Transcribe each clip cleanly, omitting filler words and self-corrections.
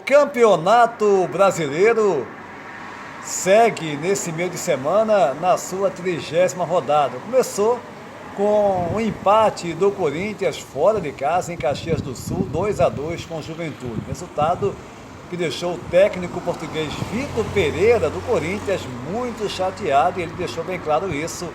Campeonato Brasileiro segue nesse meio de semana na sua 30ª rodada. Começou com o empate do Corinthians fora de casa em Caxias do Sul, 2-2 com o Juventude. Resultado que deixou o técnico português Vitor Pereira do Corinthians muito chateado, e ele deixou bem claro isso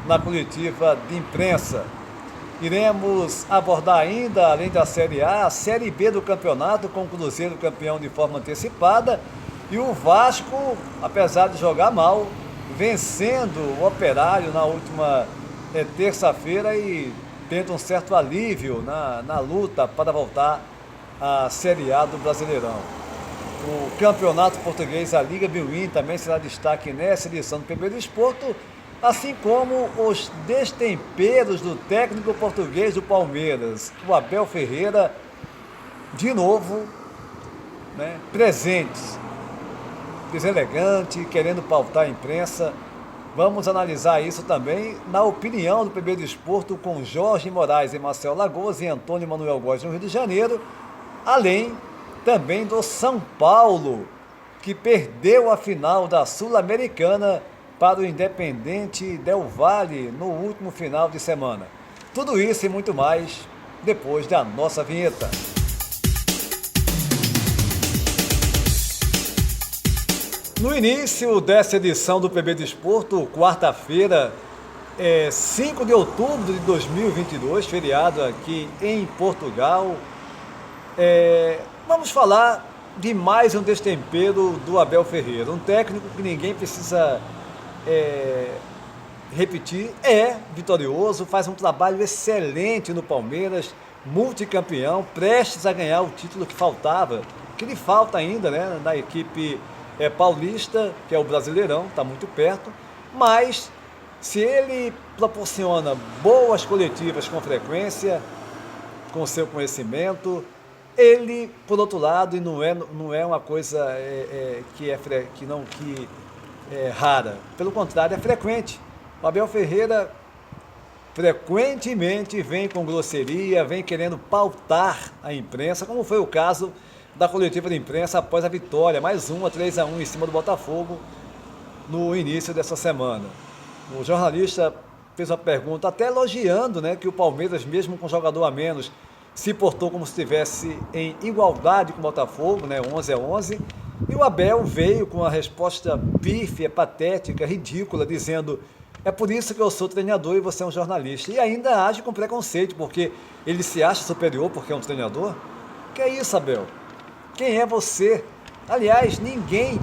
na coletiva de imprensa. Iremos abordar ainda, além da Série A, a Série B do campeonato, com o Cruzeiro campeão de forma antecipada e o Vasco, apesar de jogar mal, vencendo o Operário na última terça-feira e tendo um certo alívio na luta para voltar à Série A do Brasileirão. O campeonato português, a Liga Biwin, também será destaque nessa edição do PB Desporto, assim como os destemperos do técnico português do Palmeiras, o Abel Ferreira, de novo, presente, deselegante, querendo pautar a imprensa. Vamos analisar isso também na opinião do PB Desporto com Jorge Moraes e Marcel Lagoas e Antônio Manuel Góes no Rio de Janeiro, além também do São Paulo, que perdeu a final da Sul-Americana para o Independente Del Valle no último final de semana. Tudo isso e muito mais depois da nossa vinheta. No início dessa edição do PB Desporto, quarta-feira, 5 de outubro de 2022, feriado aqui em Portugal, vamos falar de mais um destempero do Abel Ferreira, um técnico que ninguém precisa repetir, vitorioso, faz um trabalho excelente no Palmeiras, multicampeão, prestes a ganhar o título que faltava, que lhe falta ainda, na equipe paulista, que é o Brasileirão, está muito perto, mas se ele proporciona boas coletivas com frequência, com seu conhecimento, ele, por outro lado, e não é uma coisa que é rara, pelo contrário, é frequente. O Abel Ferreira frequentemente vem com grosseria, vem querendo pautar a imprensa, como foi o caso da coletiva de imprensa após a vitória, mais uma, 3-1 em cima do Botafogo, no início dessa semana. O jornalista fez uma pergunta, até elogiando que o Palmeiras, mesmo com jogador a menos, se portou como se estivesse em igualdade com o Botafogo, 11-11, e o Abel veio com uma resposta pífia, patética, ridícula, dizendo: é por isso que eu sou treinador e você é um jornalista. E ainda age com preconceito, porque ele se acha superior porque é um treinador. Que é isso, Abel? Quem é você? Aliás, ninguém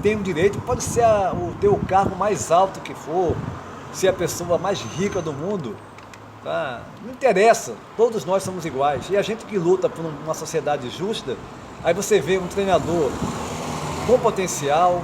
tem o direito, pode ser o teu cargo mais alto que for, ser a pessoa mais rica do mundo, tá? Não interessa, todos nós somos iguais. E a gente que luta por uma sociedade justa, aí você vê um treinador com potencial,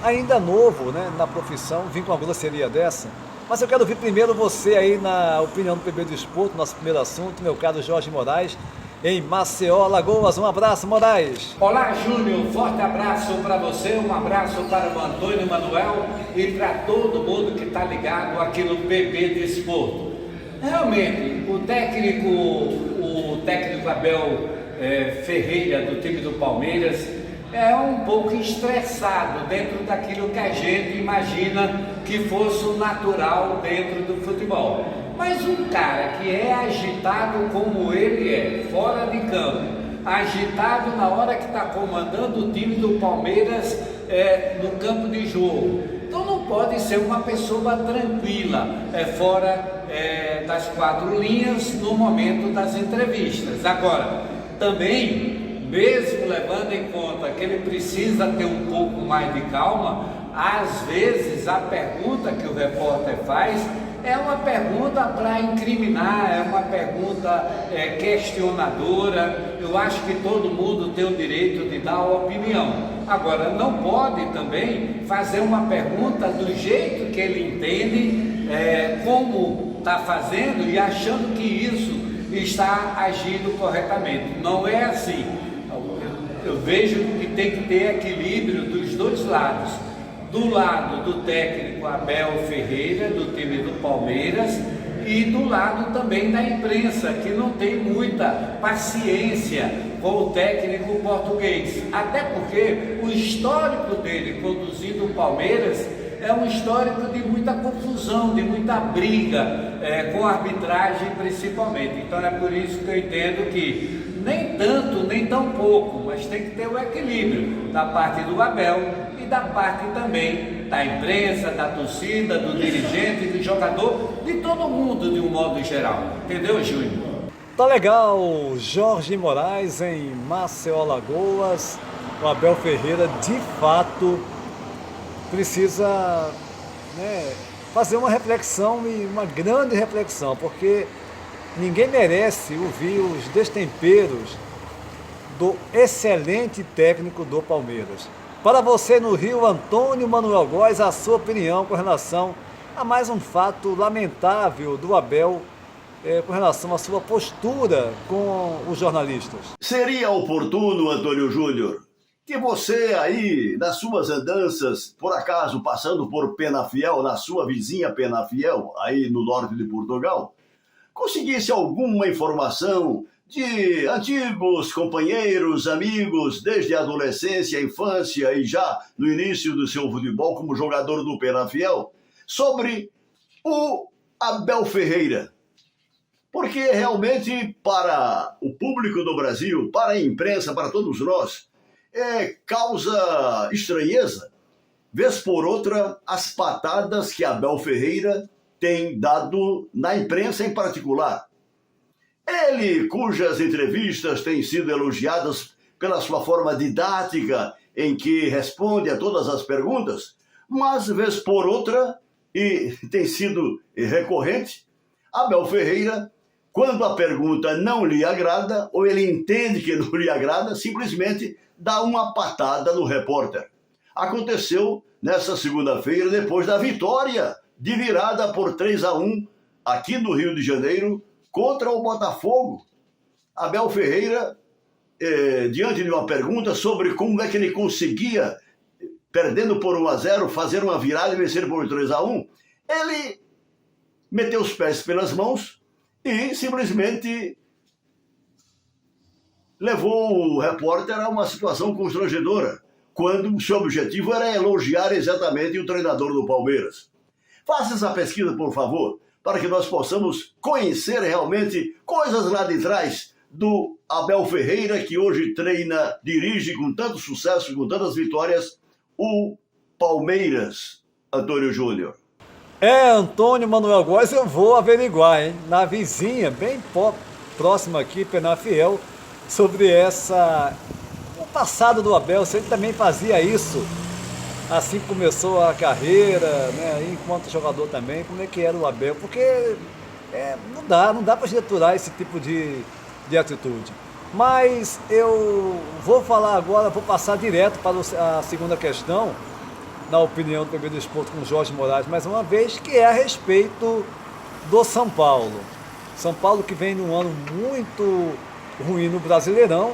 ainda novo na profissão, vir com uma grosseria dessa. Mas eu quero ouvir primeiro você aí na opinião do PB Desporto, nosso primeiro assunto, meu caro Jorge Moraes, em Maceió, Alagoas. Um abraço, Moraes. Olá, Júnior, forte abraço para você, um abraço para o Antônio Manuel e para todo mundo que está ligado aqui no PB Desporto. Realmente, o técnico Abel Ferreira, do time do Palmeiras, é um pouco estressado dentro daquilo que a gente imagina que fosse o natural dentro do futebol. Mas um cara que é agitado como ele é, fora de campo, agitado na hora que está comandando o time do Palmeiras no campo de jogo, então não pode ser uma pessoa tranquila fora das quatro linhas no momento das entrevistas. Agora, também, mesmo levando em conta que ele precisa ter um pouco mais de calma, às vezes a pergunta que o repórter faz é uma pergunta para incriminar, é uma pergunta questionadora. Eu acho que todo mundo tem o direito de dar a opinião. Agora, não pode também fazer uma pergunta do jeito que ele entende, como está fazendo e achando que isso está agindo corretamente. Não é assim. Eu vejo que tem que ter equilíbrio dos dois lados. Do lado do técnico Abel Ferreira, do time do Palmeiras, e do lado também da imprensa, que não tem muita paciência com com o técnico português, até porque o histórico dele conduzindo o Palmeiras é um histórico de muita confusão, de muita briga, com a arbitragem principalmente. Então é por isso que eu entendo que nem tanto, nem tão pouco, mas tem que ter o equilíbrio da parte do Abel e da parte também da imprensa, da torcida, do dirigente, do jogador, de todo mundo de um modo geral. Entendeu, Júnior? Tá legal, Jorge Moraes em Maceió, Alagoas. O Abel Ferreira, de fato, precisa, né, fazer uma reflexão, e uma grande reflexão, porque ninguém merece ouvir os destemperos do excelente técnico do Palmeiras. Para você no Rio, Antônio Manuel Góes, a sua opinião com relação a mais um fato lamentável do Abel, com relação à sua postura com os jornalistas. Seria oportuno, Antônio Júnior, que você aí, nas suas andanças, por acaso passando por Penafiel, na sua vizinha Penafiel, aí no norte de Portugal, conseguisse alguma informação de antigos companheiros, amigos, desde a adolescência, a infância e já no início do seu futebol como jogador do Penafiel, sobre o Abel Ferreira. Porque realmente para o público do Brasil, para a imprensa, para todos nós, causa estranheza, vez por outra, as patadas que Abel Ferreira tem dado na imprensa em particular. Ele, cujas entrevistas têm sido elogiadas pela sua forma didática, em que responde a todas as perguntas, mas, vez por outra, e tem sido recorrente, Abel Ferreira, quando a pergunta não lhe agrada, ou ele entende que não lhe agrada, simplesmente dá uma patada no repórter. Aconteceu nessa segunda-feira, depois da vitória de virada por 3-1 aqui no Rio de Janeiro contra o Botafogo. Abel Ferreira, diante de uma pergunta sobre como é que ele conseguia, perdendo por 1-0, fazer uma virada e vencer por 3-1, ele meteu os pés pelas mãos e simplesmente levou o repórter a uma situação constrangedora, quando o seu objetivo era elogiar exatamente o treinador do Palmeiras. Faça essa pesquisa, por favor, para que nós possamos conhecer realmente coisas lá de trás do Abel Ferreira, que hoje treina, dirige com tanto sucesso, com tantas vitórias, o Palmeiras, Antônio Júnior. Antônio Manuel Góes, eu vou averiguar, hein? Na vizinha, bem próxima aqui, Penafiel, sobre o passado do Abel, se ele também fazia isso, assim que começou a carreira, né, enquanto jogador também, como é que era o Abel, porque não dá para deturar esse tipo de atitude. Mas eu vou falar agora, vou passar direto para a segunda questão, na opinião do PB do Esporte com Jorge Moraes, mais uma vez, que é a respeito do São Paulo. São Paulo que vem num ano muito ruim no Brasileirão,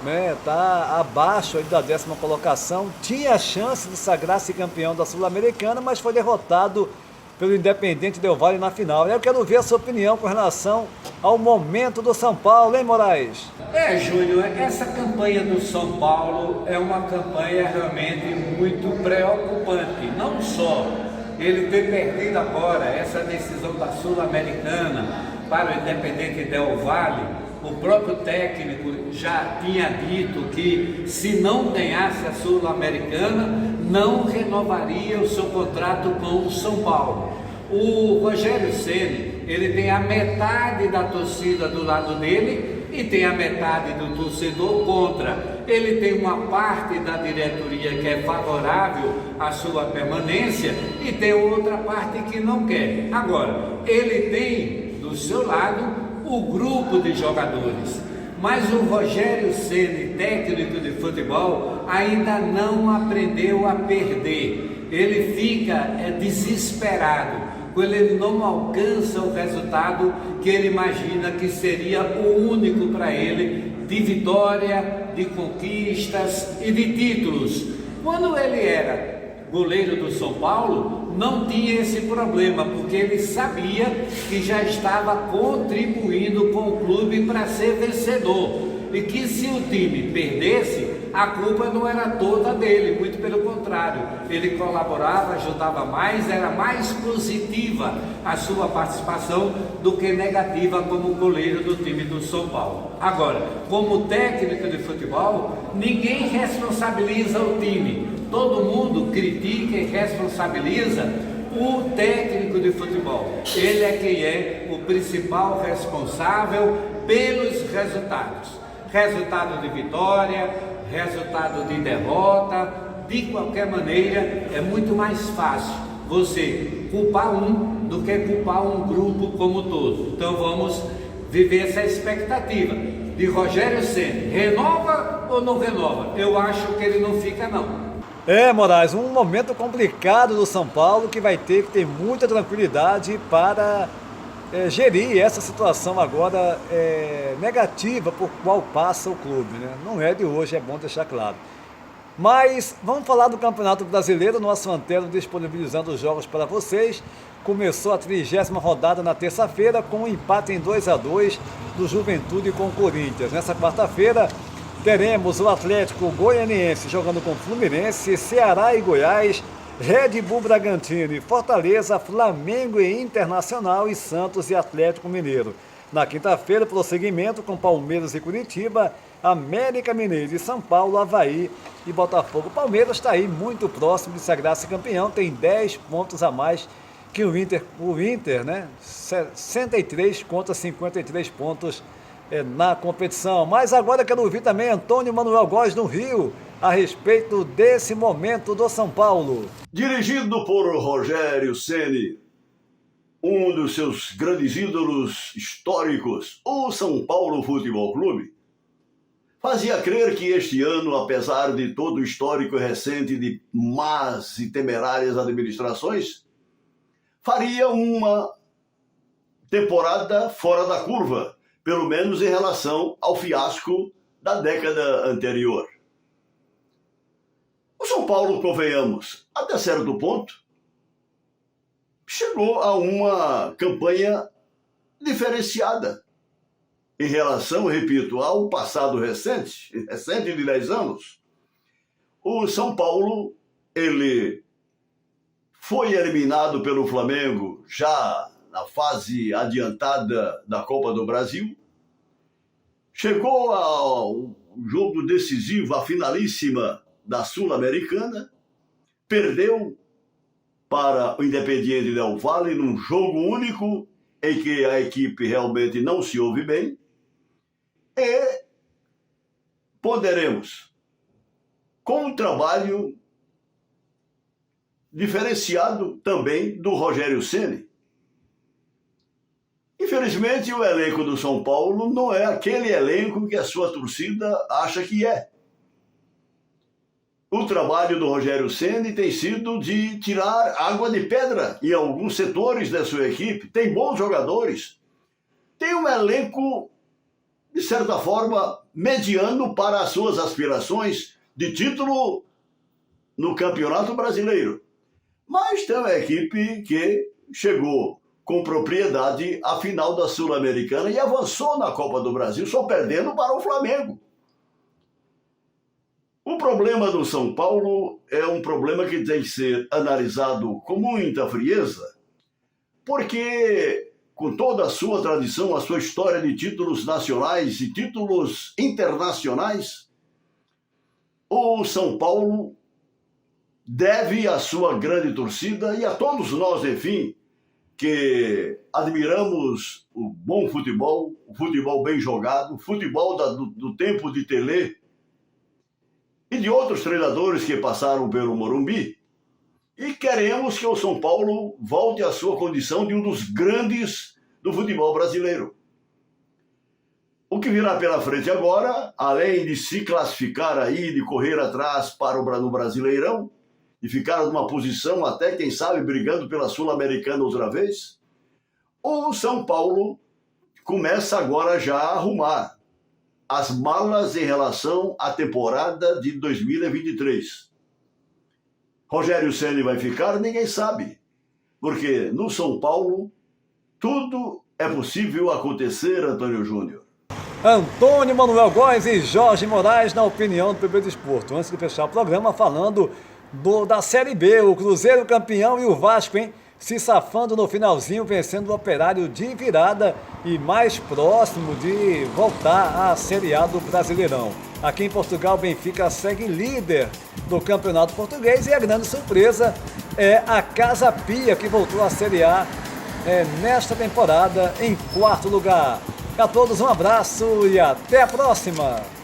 né, tá abaixo aí da 10ª colocação, tinha a chance de sagrar-se campeão da Sul-Americana, mas foi derrotado pelo Independente Del Valle na final. Eu quero ver a sua opinião com relação ao momento do São Paulo, hein, Moraes? Júnior, essa campanha do São Paulo é uma campanha realmente muito preocupante. Não só ele ter perdido agora essa decisão da Sul-Americana para o Independente Del Valle, o próprio técnico já tinha dito que se não ganhasse a Sul-Americana, não renovaria o seu contrato com o São Paulo. O Rogério Ceni, ele tem a metade da torcida do lado dele e tem a metade do torcedor contra. Ele tem uma parte da diretoria que é favorável à sua permanência e tem outra parte que não quer. Agora, ele tem do seu lado o grupo de jogadores, mas o Rogério Ceni, técnico de futebol, ainda não aprendeu a perder. Ele fica desesperado quando ele não alcança o resultado que ele imagina que seria o único para ele, de vitória, de conquistas e de títulos. Quando ele era goleiro do São Paulo, não tinha esse problema, porque ele sabia que já estava contribuindo com o clube para ser vencedor. e que se o time perdesse, a culpa não era toda dele, muito pelo contrário, ele colaborava, ajudava mais, era mais positiva a sua participação do que negativa como goleiro do time do São Paulo. Agora, como técnico de futebol, ninguém responsabiliza o time, todo mundo critica e responsabiliza o técnico de futebol. Ele é quem é o principal responsável pelos resultados. Resultado de vitória, resultado de derrota, de qualquer maneira, é muito mais fácil você culpar um do que culpar um grupo como todo. Então vamos viver essa expectativa de Rogério Ceni. Renova ou não renova? Eu acho que ele não fica não. Moraes, um momento complicado do São Paulo que vai ter que ter muita tranquilidade para gerir essa situação agora negativa por qual passa o clube, né? Não é de hoje, é bom deixar claro. Mas vamos falar do Campeonato Brasileiro, nosso Antero disponibilizando os jogos para vocês. Começou a 30ª rodada na terça-feira com um empate em 2-2 do Juventude com o Corinthians. Nessa quarta-feira teremos o Atlético Goianiense jogando com Fluminense, Ceará e Goiás, Red Bull Bragantino e Fortaleza, Flamengo e Internacional e Santos e Atlético Mineiro. Na quinta-feira, prosseguimento com Palmeiras e Curitiba, América Mineiro e São Paulo, Avaí e Botafogo. O Palmeiras está aí muito próximo de sagrar-se campeão, tem 10 pontos a mais que o Inter. O Inter, né? 63 contra 53 pontos na competição. Mas agora quero ouvir também Antônio Manuel Góes no Rio, a respeito desse momento do São Paulo. Dirigido por Rogério Ceni, um dos seus grandes ídolos históricos, o São Paulo Futebol Clube, fazia crer que este ano, apesar de todo o histórico recente de más e temerárias administrações, faria uma temporada fora da curva, pelo menos em relação ao fiasco da década anterior. O São Paulo, convenhamos, até certo ponto, chegou a uma campanha diferenciada em relação, repito, ao passado recente de 10 anos. O São Paulo, ele foi eliminado pelo Flamengo já na fase adiantada da Copa do Brasil, chegou ao jogo decisivo, a finalíssima da Sul-Americana, perdeu para o Independiente Del Valle num jogo único em que a equipe realmente não se ouve bem, e poderemos, com um trabalho diferenciado também do Rogério Ceni. Infelizmente, o elenco do São Paulo não é aquele elenco que a sua torcida acha que é. O trabalho do Rogério Ceni tem sido de tirar água de pedra em alguns setores da sua equipe. Tem bons jogadores. Tem um elenco, de certa forma, mediano para as suas aspirações de título no Campeonato Brasileiro. Mas tem uma equipe que chegou com propriedade à final da Sul-Americana e avançou na Copa do Brasil, só perdendo para o Flamengo. O problema do São Paulo é um problema que tem que ser analisado com muita frieza, porque, com toda a sua tradição, a sua história de títulos nacionais e títulos internacionais, o São Paulo deve à sua grande torcida e a todos nós, enfim, que admiramos o bom futebol, o futebol bem jogado, o futebol do tempo de Telê e de outros treinadores que passaram pelo Morumbi, e queremos que o São Paulo volte à sua condição de um dos grandes do futebol brasileiro. O que virá pela frente agora, além de se classificar aí, de correr atrás para no Brasileirão, e ficar numa posição até, quem sabe, brigando pela Sul-Americana outra vez, o São Paulo começa agora já a arrumar as malas em relação à temporada de 2023. Rogério Ceni vai ficar? Ninguém sabe, porque no São Paulo tudo é possível acontecer, Antônio Júnior. Antônio Manuel Góes e Jorge Moraes na opinião do PB Desporto. Antes de fechar o programa, falando da Série B, o Cruzeiro campeão e o Vasco, hein, se safando no finalzinho, vencendo o Operário de virada e mais próximo de voltar à Série A do Brasileirão. Aqui em Portugal, o Benfica segue líder do Campeonato Português e a grande surpresa é a Casa Pia, que voltou à Série A nesta temporada em 4º lugar. A todos um abraço e até a próxima!